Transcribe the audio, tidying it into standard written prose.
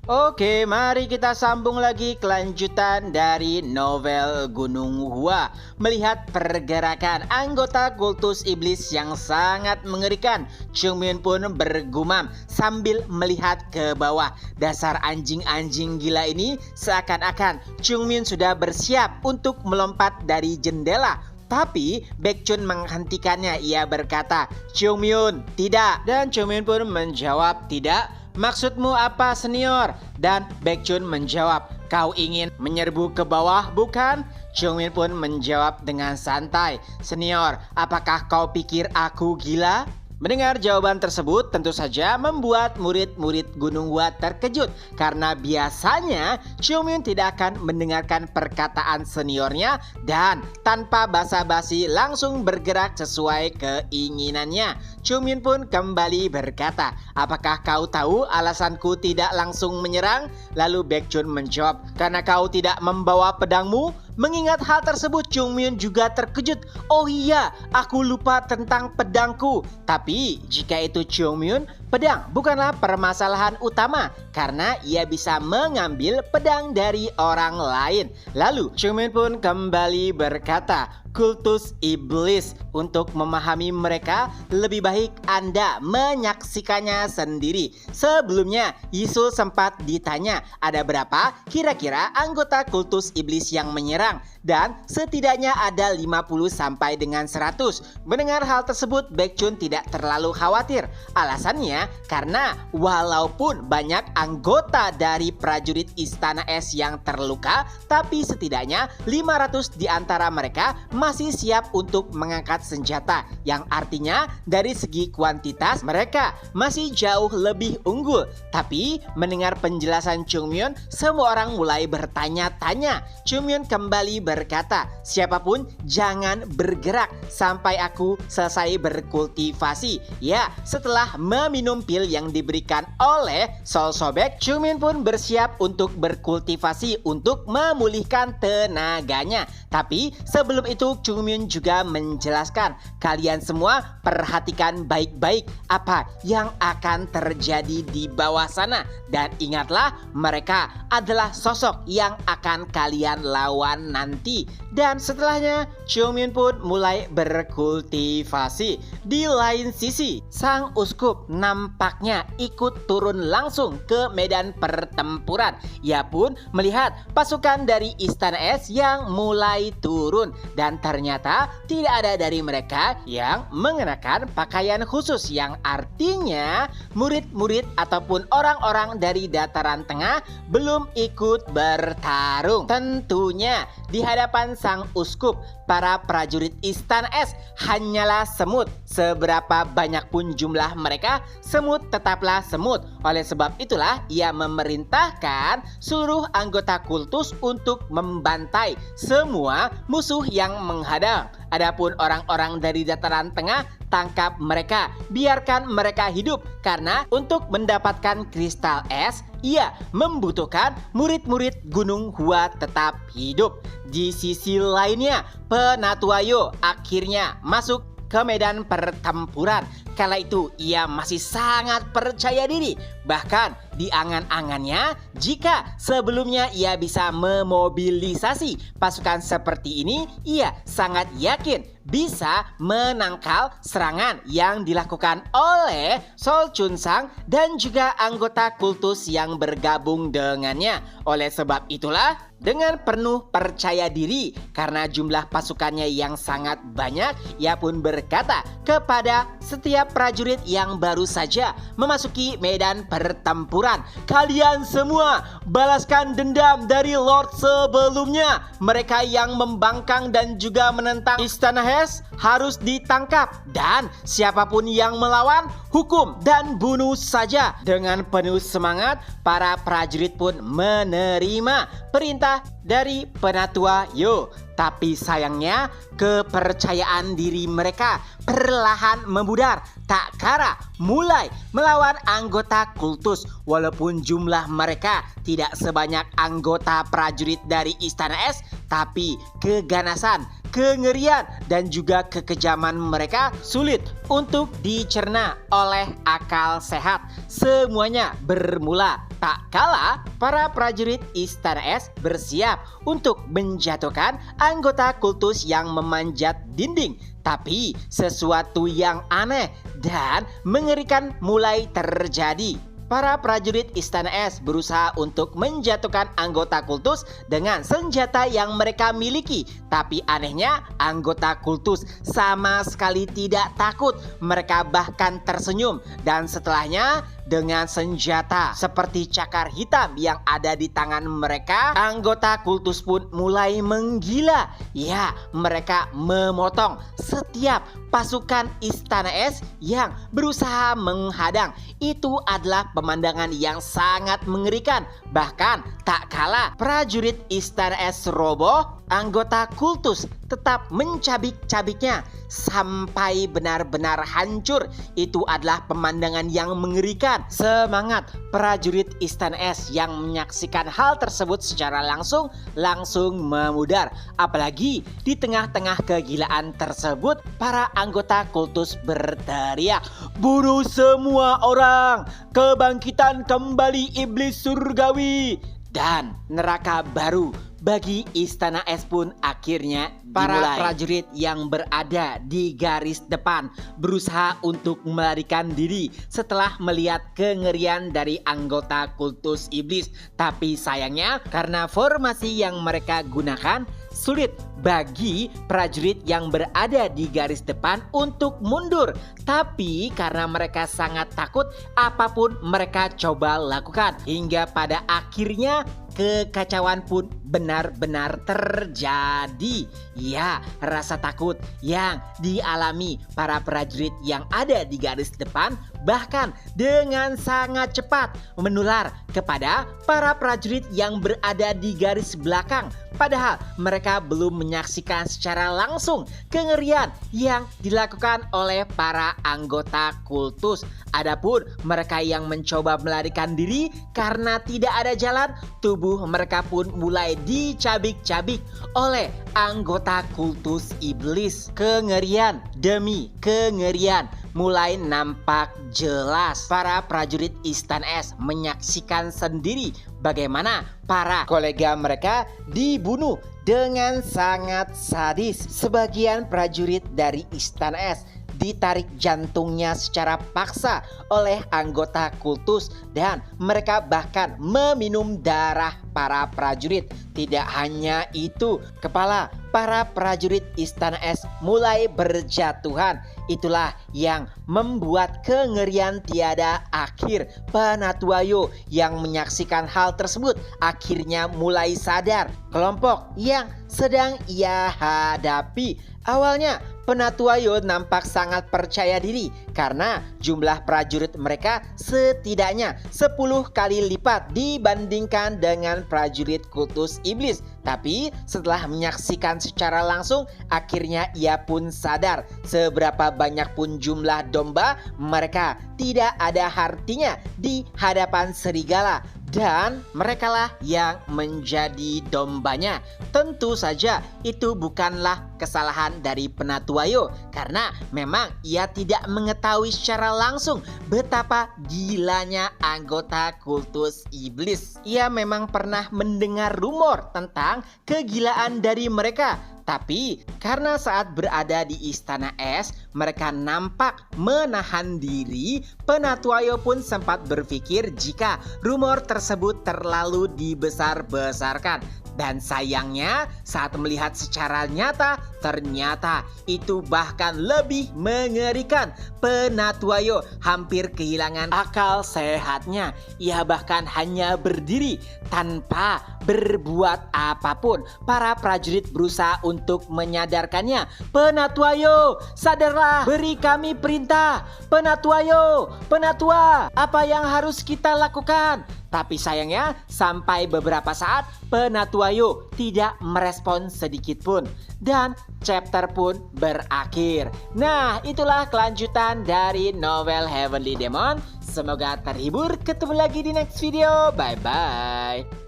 Oke, mari kita sambung lagi kelanjutan dari novel Gunung Hua. Melihat pergerakan anggota kultus iblis yang sangat mengerikan, Chung Myun pun bergumam sambil melihat ke bawah. Dasar anjing-anjing gila ini, seakan-akan Chung Myun sudah bersiap untuk melompat dari jendela. Tapi Baekhyun menghentikannya. Ia berkata, "Chung Myun, tidak." Dan Chung Myun pun menjawab, "Tidak. Maksudmu apa, senior?" Dan Baekhyun menjawab, "Kau ingin menyerbu ke bawah, bukan?" Chung Myun pun menjawab dengan santai, "Senior, apakah kau pikir aku gila?" Mendengar jawaban tersebut tentu saja membuat murid-murid Gunung Hua terkejut, karena biasanya Chung Myun tidak akan mendengarkan perkataan seniornya dan tanpa basa-basi langsung bergerak sesuai keinginannya. Chung Myun pun kembali berkata, "Apakah kau tahu alasanku tidak langsung menyerang?" Lalu Baekhyun menjawab, "Karena kau tidak membawa pedangmu." Mengingat hal tersebut, Chung Myun juga terkejut. "Oh iya, aku lupa tentang pedangku." Tapi jika itu Chung Myun, pedang bukanlah permasalahan utama karena ia bisa mengambil pedang dari orang lain. Lalu Chung Myun pun kembali berkata, "Kultus iblis, untuk memahami mereka lebih baik Anda menyaksikannya sendiri." Sebelumnya Yisul sempat ditanya ada berapa kira-kira anggota kultus iblis yang menyerang, dan setidaknya ada 50 sampai dengan 100. Mendengar hal tersebut, Baekhyun tidak terlalu khawatir. Alasannya karena walaupun banyak anggota dari prajurit Istana Es yang terluka, tapi setidaknya 500 di antara mereka masih siap untuk mengangkat senjata, yang artinya dari segi kuantitas mereka masih jauh lebih unggul. Tapi mendengar penjelasan Chung Myun, semua orang mulai bertanya-tanya. Chung Myun kembali berkata, "Siapapun jangan bergerak sampai aku selesai berkultivasi." Ya, setelah meminum pil yang diberikan oleh Sol Sobek, Chung Myun pun bersiap untuk berkultivasi untuk memulihkan tenaganya. Tapi sebelum itu Chung Myun juga menjelaskan, "Kalian semua perhatikan baik-baik apa yang akan terjadi di bawah sana. Dan ingatlah, mereka adalah sosok yang akan kalian lawan nanti." Dan setelahnya Chung Myun pun mulai berkultivasi. Di lain sisi, sang uskup nampaknya ikut turun langsung ke medan pertempuran. Ia pun melihat pasukan dari Istana Es yang mulai turun, dan ternyata tidak ada dari mereka yang mengenakan pakaian khusus, yang artinya murid-murid ataupun orang-orang dari dataran tengah belum ikut bertarung. Tentunya di hadapan sang uskup, para prajurit Istana Es hanyalah semut. Seberapa banyak pun jumlah mereka, semut tetaplah semut. Oleh sebab itulah ia memerintahkan seluruh anggota kultus untuk membantai semua musuh yang menghadang. Adapun orang-orang dari dataran tengah, tangkap mereka, biarkan mereka hidup, karena untuk mendapatkan kristal es, ia membutuhkan murid-murid Gunung Hua tetap hidup. Di sisi lainnya, Penatua Yo akhirnya masuk ke medan pertempuran. Kala itu ia masih sangat percaya diri. Bahkan di angan-angannya, jika sebelumnya ia bisa memobilisasi pasukan seperti ini, ia sangat yakin bisa menangkal serangan yang dilakukan oleh Sol Chun Sang dan juga anggota kultus yang bergabung dengannya. Oleh sebab itulah, dengan penuh percaya diri karena jumlah pasukannya yang sangat banyak, ia pun berkata kepada setiap prajurit yang baru saja memasuki medan pertempuran, "Kalian semua balaskan dendam dari Lord sebelumnya. Mereka yang membangkang dan juga menentang Istana Es harus ditangkap, dan siapapun yang melawan, hukum dan bunuh saja." Dengan penuh semangat, para prajurit pun menerima perintah dari Penatua Yo. Tapi sayangnya, kepercayaan diri mereka perlahan memudar. Tak kala mulai melawan anggota kultus. Walaupun jumlah mereka tidak sebanyak anggota prajurit dari Istana Es, tapi keganasan, kengerian dan juga kekejaman mereka sulit untuk dicerna oleh akal sehat. Semuanya bermula tak kala para prajurit Istana Es bersiap untuk menjatuhkan anggota kultus yang memanjat dinding. Tapi sesuatu yang aneh dan mengerikan mulai terjadi. Para prajurit Istana Es berusaha untuk menjatuhkan anggota kultus dengan senjata yang mereka miliki. Tapi anehnya anggota kultus sama sekali tidak takut. Mereka bahkan tersenyum. Dan setelahnya dengan senjata seperti cakar hitam yang ada di tangan mereka, anggota kultus pun mulai menggila. Ya, mereka memotong setiap pasukan Istana Es yang berusaha menghadang. Itu adalah pemandangan yang sangat mengerikan. Bahkan tak kalah prajurit Istana Es roboh, anggota kultus tetap mencabik-cabiknya sampai benar-benar hancur. Itu adalah pemandangan yang mengerikan. Semangat prajurit Istana Es yang menyaksikan hal tersebut secara langsung memudar. Apalagi di tengah-tengah kegilaan tersebut, para anggota kultus berteriak, "Bunuh semua orang! Kebangkitan kembali iblis surgawi!" Dan neraka baru bagi Istana Es pun akhirnya dimulai. Para prajurit yang berada di garis depan berusaha untuk melarikan diri setelah melihat kengerian dari anggota kultus iblis. Tapi sayangnya karena formasi yang mereka gunakan, sulit bagi prajurit yang berada di garis depan untuk mundur. Tapi karena mereka sangat takut, apapun mereka coba lakukan. Hingga pada akhirnya kekacauan pun benar-benar terjadi. Ya, rasa takut yang dialami para prajurit yang ada di garis depan bahkan dengan sangat cepat menular kepada para prajurit yang berada di garis belakang. Padahal mereka belum menyaksikan secara langsung kengerian yang dilakukan oleh para anggota kultus. Adapun mereka yang mencoba melarikan diri karena tidak ada jalan, tubuh mereka pun mulai dicabik-cabik oleh anggota kultus iblis. Kengerian demi kengerian mulai nampak jelas. Para prajurit Istana Es menyaksikan sendiri bagaimana para kolega mereka dibunuh dengan sangat sadis. Sebagian prajurit dari Istana Es ditarik jantungnya secara paksa oleh anggota kultus dan mereka bahkan meminum darah para prajurit. Tidak hanya itu, kepala para prajurit Istana Es mulai berjatuhan. Itulah yang membuat kengerian tiada akhir. Panatuayo yang menyaksikan hal tersebut akhirnya mulai sadar kelompok yang sedang ia hadapi. Awalnya Panatuayo nampak sangat percaya diri karena jumlah prajurit mereka setidaknya 10 kali lipat dibandingkan dengan prajurit kultus iblis. Tapi setelah menyaksikan secara langsung, akhirnya ia pun sadar seberapa banyak pun jumlah domba mereka tidak ada artinya di hadapan serigala. Dan merekalah yang menjadi dombanya. Tentu saja itu bukanlah kesalahan dari Panatuayo karena memang ia tidak mengetahui secara langsung betapa gilanya anggota kultus iblis. Ia memang pernah mendengar rumor tentang kegilaan dari mereka. Tapi karena saat berada di Istana Es mereka nampak menahan diri, Panatuayo pun sempat berpikir jika rumor tersebut terlalu dibesar-besarkan. Dan sayangnya saat melihat secara nyata ternyata itu bahkan lebih mengerikan. Panatuayo hampir kehilangan akal sehatnya. Ia bahkan hanya berdiri tanpa berbuat apapun. Para prajurit berusaha untuk menyadarkannya. Panatuayo, sadarlah, beri kami perintah. Panatuayo, Panatua, apa yang harus kita lakukan? Tapi sayangnya sampai beberapa saat Panatuayo tidak merespon sedikit pun. Dan chapter pun berakhir. Nah, itulah kelanjutan dari novel Heavenly Demon. Semoga terhibur. Ketemu lagi di next video. Bye-bye.